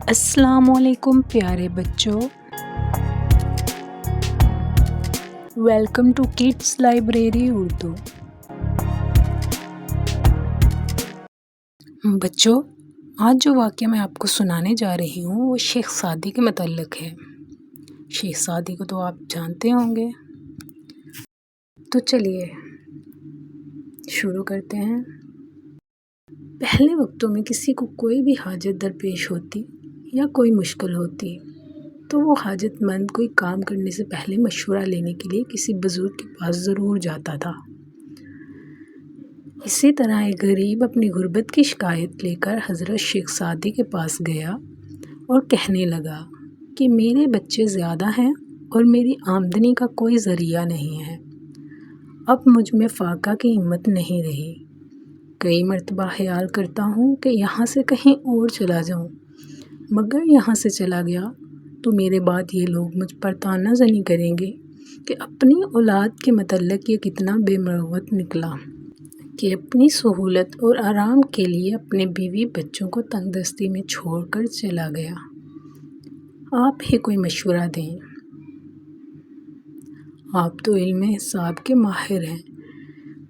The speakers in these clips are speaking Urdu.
السلام علیکم پیارے بچوں، welcome to kids library Urdu. بچوں، آج جو واقعہ میں آپ کو سنانے جا رہی ہوں وہ شیخ سعدی کے متعلق ہے۔ شیخ سعدی کو تو آپ جانتے ہوں گے، تو چلیے شروع کرتے ہیں۔ پہلے وقتوں میں کسی کو کوئی بھی حاجت درپیش ہوتی یا کوئی مشکل ہوتی تو وہ حاجت مند کوئی کام کرنے سے پہلے مشورہ لینے کے لیے کسی بزرگ کے پاس ضرور جاتا تھا۔ اسی طرح ایک غریب اپنی غربت کی شکایت لے کر حضرت شیخ سعدی کے پاس گیا اور کہنے لگا کہ میرے بچے زیادہ ہیں اور میری آمدنی کا کوئی ذریعہ نہیں ہے۔ اب مجھ میں فاقہ کی ہمت نہیں رہی۔ کئی مرتبہ خیال کرتا ہوں کہ یہاں سے کہیں اور چلا جاؤں، مگر یہاں سے چلا گیا تو میرے بعد یہ لوگ مجھ پر طعنہ زنی کریں گے کہ اپنی اولاد کے متعلق یہ کتنا بے مروت نکلا کہ اپنی سہولت اور آرام کے لیے اپنے بیوی بچوں کو تنگ دستی میں چھوڑ کر چلا گیا۔ آپ ہی کوئی مشورہ دیں، آپ تو علم حساب کے ماہر ہیں،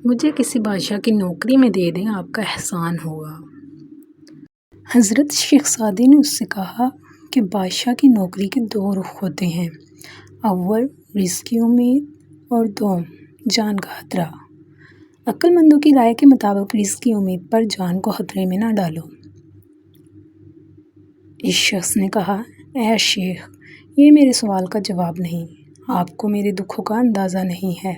مجھے کسی بادشاہ کی نوکری میں دے دیں، آپ کا احسان ہوگا۔ حضرت شیخ سعدی نے اس سے کہا کہ بادشاہ کی نوکری کے دو رخ ہوتے ہیں، اول رزق کی امید اور دوم جان کا خطرہ۔ عقل مندوں کی رائے کے مطابق رزق کی امید پر جان کو خطرے میں نہ ڈالو۔ اس شخص نے کہا، اے شیخ، یہ میرے سوال کا جواب نہیں، آپ کو میرے دکھوں کا اندازہ نہیں ہے۔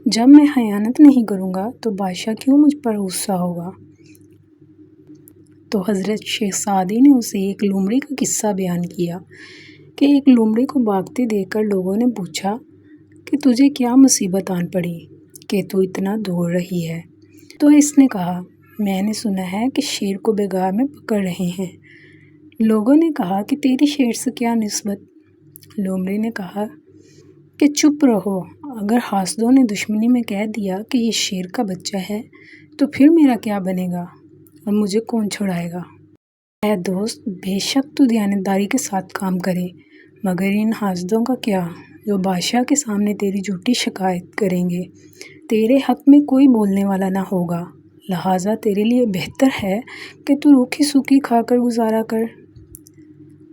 جب میں خیانت نہیں کروں گا تو بادشاہ کیوں مجھ پر غصہ ہوگا؟ تو حضرت شیخ سعدی نے اسے ایک لومڑی کا قصہ بیان کیا کہ ایک لومڑی کو بھاگتے دیکھ کر لوگوں نے پوچھا کہ تجھے کیا مصیبت آن پڑی کہ تو اتنا دوڑ رہی ہے؟ تو اس نے کہا، میں نے سنا ہے کہ شیر کو بغار میں پکڑ رہے ہیں۔ لوگوں نے کہا کہ تیری شیر سے کیا نسبت؟ لومڑی نے کہا کہ چپ رہو، اگر حاسدوں نے دشمنی میں کہہ دیا کہ یہ شیر کا بچہ ہے تو پھر میرا کیا بنے گا اور مجھے کون چھڑائے گا؟ اے دوست، بے شک تو دیانتداری کے ساتھ کام کرے، مگر ان حاسدوں کا کیا جو بادشاہ کے سامنے تیری جھوٹی شکایت کریں گے؟ تیرے حق میں کوئی بولنے والا نہ ہوگا، لہٰذا تیرے لیے بہتر ہے کہ تو روکھی سوکھی کھا کر گزارا کر۔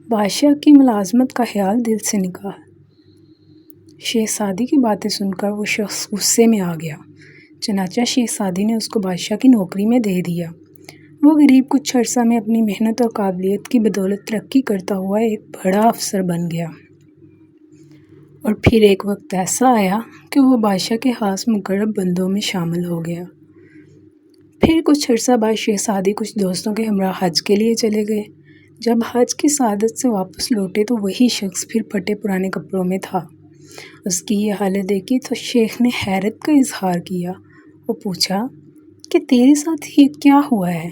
بادشاہ کی ملازمت کا خیال دل سے نکال۔ شیخ سعدی کی باتیں سن کر وہ شخص غصے میں آ گیا، چنانچہ شیخ سعدی نے اس کو بادشاہ کی نوکری میں دے دیا۔ وہ غریب کچھ عرصہ میں اپنی محنت اور قابلیت کی بدولت ترقی کرتا ہوا ایک بڑا افسر بن گیا، اور پھر ایک وقت ایسا آیا کہ وہ بادشاہ کے خاص مقرب بندوں میں شامل ہو گیا۔ پھر کچھ عرصہ بعد شیخ سعدی کچھ دوستوں کے ہمراہ حج کے لیے چلے گئے۔ جب حج کی سعادت سے واپس لوٹے تو وہی شخص پھر پھٹے پرانے کپڑوں میں تھا۔ اس کی یہ حالت دیکھی تو شیخ نے حیرت کا اظہار کیا۔ وہ پوچھا کہ تیرے ساتھ یہ کیا ہوا ہے؟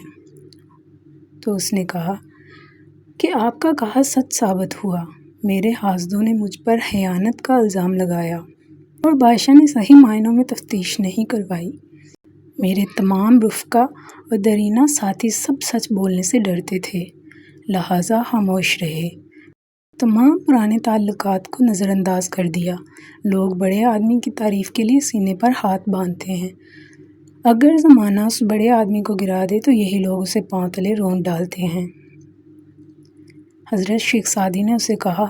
تو اس نے کہا کہ آپ کا کہا سچ ثابت ہوا، میرے حاسدوں نے مجھ پر خیانت کا الزام لگایا اور بادشاہ نے صحیح معنوں میں تفتیش نہیں کروائی۔ میرے تمام رفقا اور درینہ ساتھی سب سچ بولنے سے ڈرتے تھے، لہٰذا خاموش رہے، تمام پرانے تعلقات کو نظر انداز کر دیا۔ لوگ بڑے آدمی کی تعریف کے لیے سینے پر ہاتھ باندھتے ہیں، اگر زمانہ اس بڑے آدمی کو گرا دے تو یہی لوگ اسے پاؤں تلے رونت ڈالتے ہیں۔ حضرت شیخ سعدی نے اسے کہا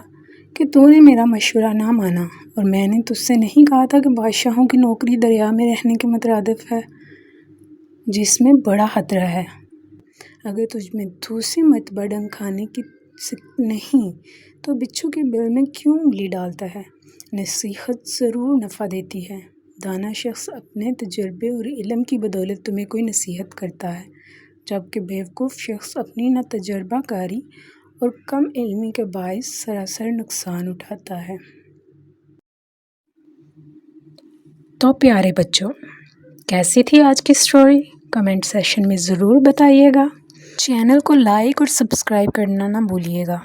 کہ تو نے میرا مشورہ نہ مانا، اور میں نے تجھ سے نہیں کہا تھا کہ بادشاہوں کی نوکری دریا میں رہنے کے مترادف ہے، جس میں بڑا خطرہ ہے۔ اگر تجھ میں دوسری مرتبہ ڈنگ کھانے کی نہیں تو بچھو کے بل میں کیوں انگلی ڈالتا ہے؟ نصیحت ضرور نفع دیتی ہے۔ دانا شخص اپنے تجربے اور علم کی بدولت تمہیں کوئی نصیحت کرتا ہے، جبکہ بیوقوف شخص اپنی نہ تجربہ کاری اور کم علمی کے باعث سراسر نقصان اٹھاتا ہے۔ تو پیارے بچوں، کیسی تھی آج کی سٹوری؟ کمنٹ سیکشن میں ضرور بتائیے گا۔ چینل کو لائک اور سبسکرائب کرنا نہ بھولیے گا۔